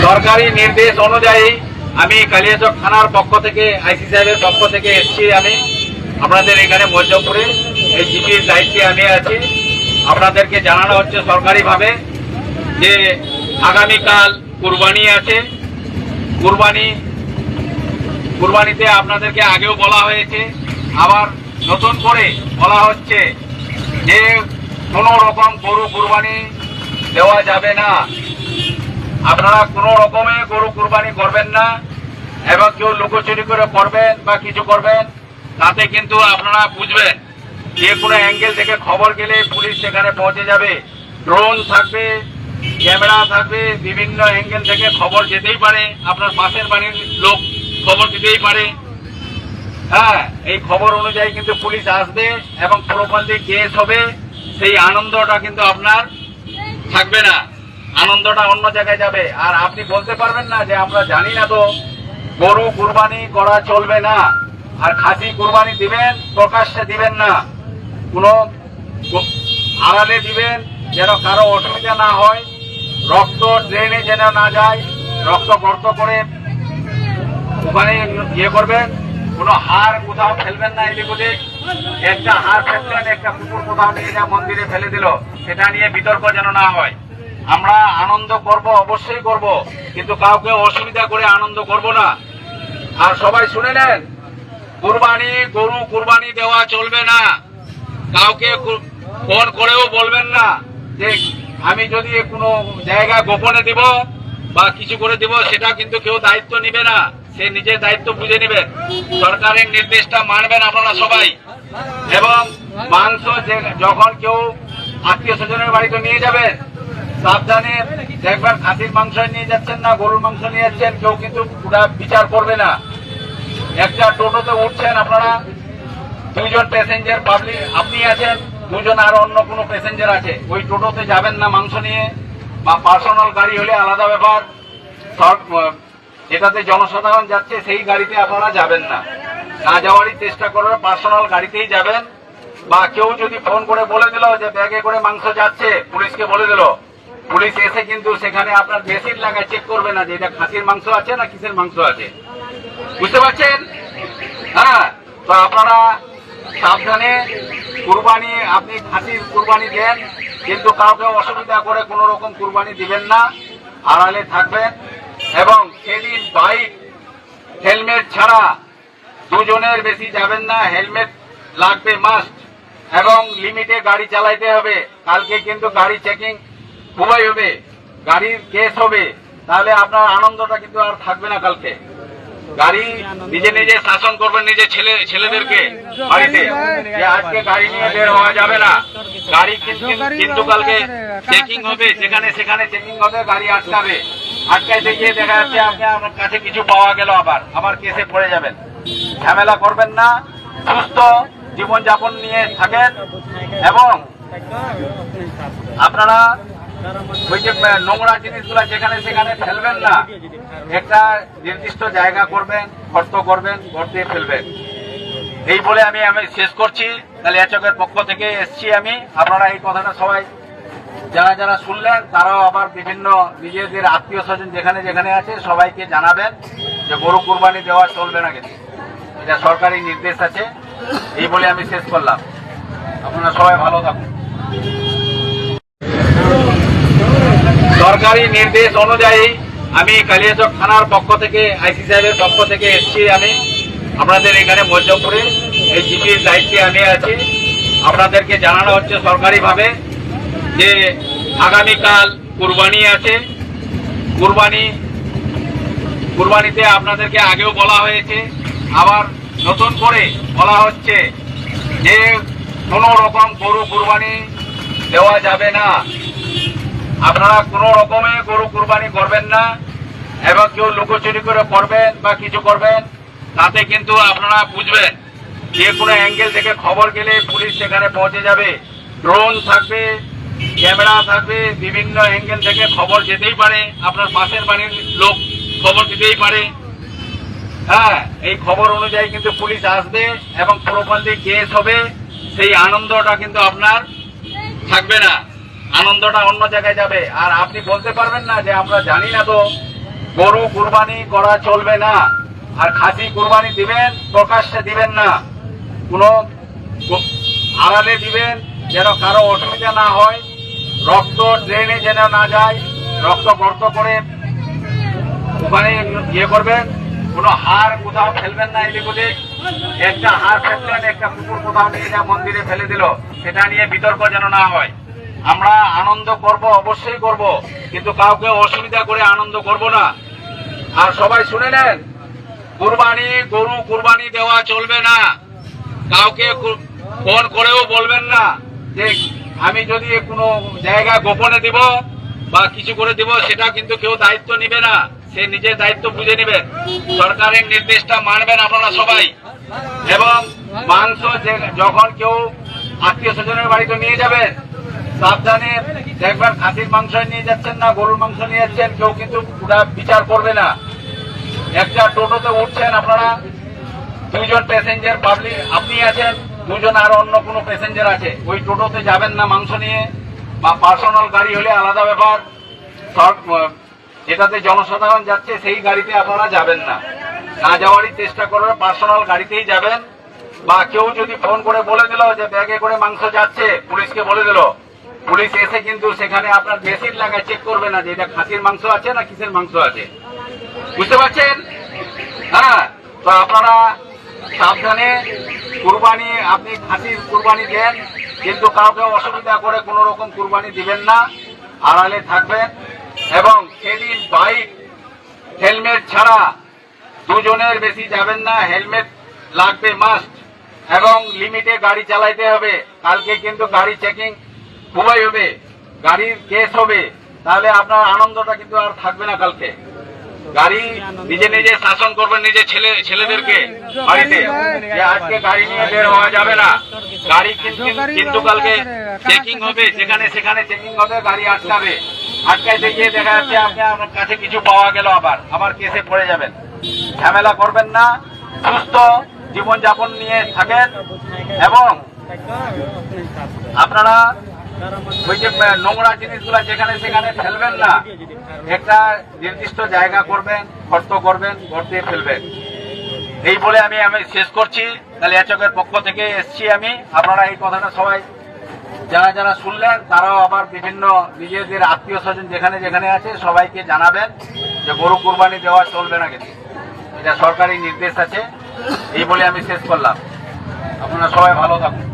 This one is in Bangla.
সরকারি নির্দেশ অনুযায়ী আমি কালিয়াচক থানার পক্ষ থেকে আইসি সাহেবের পক্ষ থেকে এসেছি। আমি আপনাদের এখানে মধ্যপুরে এই জিপির দায়িত্বে আমি আছি। আপনাদেরকে জানানো হচ্ছে সরকারিভাবে যে আগামীকাল কুরবানি আছে। কুরবানিতে আপনাদেরকে আগেও বলা হয়েছে, আবার নতুন করে বলা হচ্ছে যে কোনো রকম গরু কুরবানি দেওয়া যাবে না। আপনারা কোনো রকমে গরু কুরবানি করবেন না, এবং কেউ লুকোচুরি করে করবেন বা কিছু করবেন তাতে কিন্তু আপনারা বুঝবেন যে কোনো অ্যাঙ্গেল থেকে খবর গেলে পুলিশ সেখানে পৌঁছে যাবে। ড্রোন থাকবে, ক্যামেরা থাকবে, বিভিন্ন অ্যাঙ্গেল থেকে খবর যেতেই পারে। আপনার পাশের বাড়ির লোক খবর দিতেই পারে। হ্যাঁ, এই খবর অনুযায়ী কিন্তু পুলিশ আসবে এবং প্রপারলি কেস হবে। সেই আনন্দটা কিন্তু আপনার থাকবে না, আনন্দটা অন্য জায়গায় যাবে। আর আপনি বলতে পারবেন না যে আমরা জানি না। তো গরু কুরবানি করা চলবে না। আর খাসি কুরবানি দিবেন, প্রকাশ্যে দিবেন না, কোনো আড়ালে দিবেন যেন কারো অসুবিধা না হয়। রক্ত ড্রেনে যেন না যায়, রক্ত গর্ত করে ওখানে ইয়ে করবেন। কোনো হাড় কোথাও ফেলবেন না এদিক ওদিক। একটা হাড় ফেললেন, একটা কুকুর কোথাও নিয়ে যা মন্দিরে ফেলে দিল, সেটা নিয়ে বিতর্ক যেন না হয়। আমরা আনন্দ করব, অবশ্যই করব, কিন্তু কাউকে অসুবিধা করে আনন্দ করব না। আর সবাই শুনে নেন, গরু কুরবানি দেওয়া চলবে না। কাউকে ফোন করেও বলবেন না যে আমি যদি কোনো জায়গা গোপনে দিব বা কিছু করে দিব, সেটা কিন্তু কেউ দায়িত্ব নিবে না। সে নিজের দায়িত্ব বুঝে নেবেন। সরকারের নির্দেশটা মানবেন আপনারা সবাই। এবং মাংস যখন কেউ আত্মীয় স্বজনের বাড়িতে নিয়ে যাবেন, সাবধানে দেখবেন খাসির মাংস নিয়ে যাচ্ছেন না গরুর মাংস নিয়ে যাচ্ছেন। কেউ কিন্তু ওটা বিচার করবে না। একটা টোটোতে উঠছেন আপনারা, দুইজন প্যাসেঞ্জার পাবলিক আপনি আছেন, দুজন আর অন্য কোনো প্যাসেঞ্জার আছে, ওই টোটোতে যাবেন না মাংস নিয়ে। বা পার্সোনাল গাড়ি হলে আলাদা ব্যাপার, যেটাতে জনসাধারণ যাচ্ছে সেই গাড়িতে আপনারা যাবেন না। না যাওয়ারই চেষ্টা করবেন, পার্সোনাল গাড়িতেই যাবেন। বা কেউ যদি ফোন করে বলে দিল যে ব্যাগে করে মাংস যাচ্ছে, পুলিশকে বলে দিল, পুলিশ এসে কিন্তু সেখানে আপনার বেশির লাগায় চেক করবে না যে এটা খাসির মাংস আছে না কিসের মাংস আছে। বুঝতে পারছেন? হ্যাঁ, তো আপনারা সাবধানে কুরবানি, আপনি খাসির কুরবানি দেন, কিন্তু কাউকে অসুবিধা করে কোন রকম কুরবানি দিবেন না, আড়ালে থাকবেন। এবং সেদিন বাইক হেলমেট ছাড়া দুজনের বেশি যাবেন না। হেলমেট লাগবে মাস্ট, এবং লিমিটে গাড়ি চালাইতে হবে। কালকে কিন্তু গাড়ি চেকিং খুবই হবে, গাড়ির কেস হবে। তাহলে আপনার আনন্দটা কিন্তু আর থাকবে না। কালকে গাড়ি নিজে নিজে শাসন করবেন, নিজে ছেলেদেরকে বাড়িতে, যে আজকে গাড়ি নিয়ে বের হওয়া যাবে না। গাড়ি কিন্তু কালকে চেকিং হবে, যেখানে সেখানে চেকিং হবে, গাড়ি আটকাবে। আটকাইতে গিয়ে দেখা যাচ্ছে আপনার কাছে কিছু পাওয়া গেল, আবার কেসে পড়ে যাবেন। ঝামেলা করবেন না, সুস্থ জীবনযাপন নিয়ে থাকেন। এবং আপনারা ওই যে নোংরা জিনিসগুলো যেখানে সেখানে ফেলবেন না। একটা নির্দিষ্ট জায়গা করবেন, গর্ত করবেন, গর্তে ফেলবেন। এই বলে আমি শেষ করছি। কালিয়াচকের পক্ষ থেকে এসছি আমি। আপনারা এই কথাটা সবাই যারা শুনলেন, তারাও আবার বিভিন্ন নিজেদের আত্মীয় স্বজন যেখানে যেখানে আছে সবাইকে জানাবেন যে গরু কুরবানি দেওয়া চলবে না, কিন্তু এটা সরকারি নির্দেশ আছে। এই বলে আমি শেষ করলাম। আপনারা সবাই ভালো থাকুন। সরকারি নির্দেশ অনুযায়ী আমি কালিয়াচক থানার পক্ষ থেকে আইসি সাহেবের পক্ষ থেকে এসেছি। আমি আপনাদের এখানে মধ্যপুরে এই জিপির দায়িত্বে আমি আছি। আপনাদেরকে জানানো হচ্ছে সরকারিভাবে যে আগামীকাল কুরবানি আছে। কুরবানিতে আপনাদেরকে আগেও বলা হয়েছে, আবার নতুন করে বলা হচ্ছে যে কোনো রকম গরু কুরবানি দেওয়া যাবে না। আপনারা কোনো রকমে গরু কুরবানি করবেন না, এবং কেউ লুকোচুরি করে করবেন বা কিছু করবেন তাতে কিন্তু আপনারা বুঝবেন যে কোনো অ্যাঙ্গেল থেকে খবর গেলে পুলিশ সেখানে পৌঁছে যাবে। ড্রোন থাকবে, ক্যামেরা থাকবে, বিভিন্ন অ্যাঙ্গেল থেকে খবর যেতেই পারে। আপনার পাশের বাড়ির লোক খবর দিতেই পারে। হ্যাঁ, এই খবর অনুযায়ী কিন্তু পুলিশ আসবে এবং প্রপারলি কেস হবে। সেই আনন্দটা কিন্তু আপনার থাকবে না, আনন্দটা অন্য জায়গায় যাবে। আর আপনি বলতে পারবেন না যে আমরা জানি না। তো গরু কুরবানি করা চলবে না। আর খাসি কুরবানি দিবেন, প্রকাশ্যে দিবেন না, কোনো আড়ালে দিবেন, যেন কারো অসুবিধা না হয়, রক্ত ড্রেনে যেন না যায়, রক্ত গর্ত করে ওখানে ইয়ে করবেন। কোনো হাড় কোথাও ফেলবেন না এদিক ওদিক। একটা হাড় ফেললেন, একটা কুকুর কোথাও নিয়ে যা মন্দিরে ফেলে দিল, সেটা নিয়ে বিতর্ক যেন না হয়। আমরা আনন্দ করব, অবশ্যই করব, কিন্তু কাউকে অসুবিধা করে আনন্দ করব না। আর সবাই শুনে নেন, কুরবানি, গরু কুরবানি দেওয়া চলবে না। কাউকে ফোন করেও বলবেন না যে আমি যদি কোনো জায়গা গোপনে দিব বা কিছু করে দিব, সেটা কিন্তু কেউ দায়িত্ব নিবে না। সে নিজের দায়িত্ব বুঝে নেবেন। সরকারের নির্দেশটা মানবেন আপনারা সবাই। এবং মাংস যখন কেউ আত্মীয় স্বজনের বাড়িতে নিয়ে যাবেন, সাবধানে দেখবেন খাসির মাংস নিয়ে যাচ্ছেন না গরুর মাংস নিয়ে যাচ্ছেন, কেউ কিন্তু ওটা বিচার করবে না। একটা টোটোতে উঠছেন আপনারা, দুইজন প্যাসেঞ্জার পাবলিক, আপনি আছেন, দুজন আর অন্য কোনো প্যাসেঞ্জার আছে, ওই টোটোতে যাবেন না মাংস নিয়ে। বা পার্সোনাল গাড়ি হলে আলাদা ব্যাপার, যেটাতে জনসাধারণ যাচ্ছে সেই গাড়িতে আপনারা যাবেন না। না যাওয়ারই চেষ্টা করবেন, পার্সোনাল গাড়িতেই যাবেন। বা কেউ যদি ফোন করে বলে দিল যে ব্যাগে করে মাংস যাচ্ছে, পুলিশকে বলে দিল, পুলিশ এসে কিন্তু সেখানে আপনার মেশিন লাগায় চেক করবে না যে এটা খাসির মাংস আছে না কিসের মাংস আছে। বুঝতে পারছেন? হ্যাঁ, তো আপনারা সাবধানে কুরবানি, আপনি খাসির কুরবানি দেন, কিন্তু কাউকে অসুবিধা করে কোনো রকম কুরবানি দিবেন না, আড়ালে থাকবেন। এবং সেদিন বাইক হেলমেট ছাড়া দুজনের বেশি যাবেন না, হেলমেট লাগবে মাস্ট। এবং লিমিটে গাড়ি চালাইতে হবে। কালকে কিন্তু গাড়ি চেকিং খুবই হবে, গাড়ির কেস হবে, তাহলে আপনার আনন্দটা কিন্তু আর থাকবে না। কালকে গাড়ি নিজে নিজে শাসন করবেন, নিজে ছেলেদেরকে বাড়িতে, যে আজকে গাড়ি নিয়ে বের হওয়া যাবে না। গাড়ি কিন্তু কালকে চেকিং হবে, যেখানে সেখানে চেকিং হবে, গাড়ি আটকাবে। আটকাইতে গিয়ে দেখা যাচ্ছে আপনার কাছে কিছু পাওয়া গেল, আবার কেসে পড়ে যাবেন। ঝামেলা করবেন না, সুস্থ জীবনযাপন নিয়ে থাকেন। এবং আপনারা ওই যে নোংরা জিনিসগুলো যেখানে সেখানে ফেলবেন না, একটা নির্দিষ্ট জায়গা করবেন, গর্ত করবেন, গর্তে ফেলবেন। এই বলে আমি শেষ করছি। তাহলে এচকের পক্ষ থেকে এসছি আমি। আপনারা এই কথাটা সবাই যারা যারা শুনলেন, তারাও আবার বিভিন্ন নিজেদের আত্মীয় স্বজন যেখানে যেখানে আছে সবাইকে জানাবেন যে গরু কুরবানি দেওয়া চলবে না, কিন্তু এটা সরকারি নির্দেশ আছে। এই বলে আমি শেষ করলাম। আপনারা সবাই ভালো থাকুন।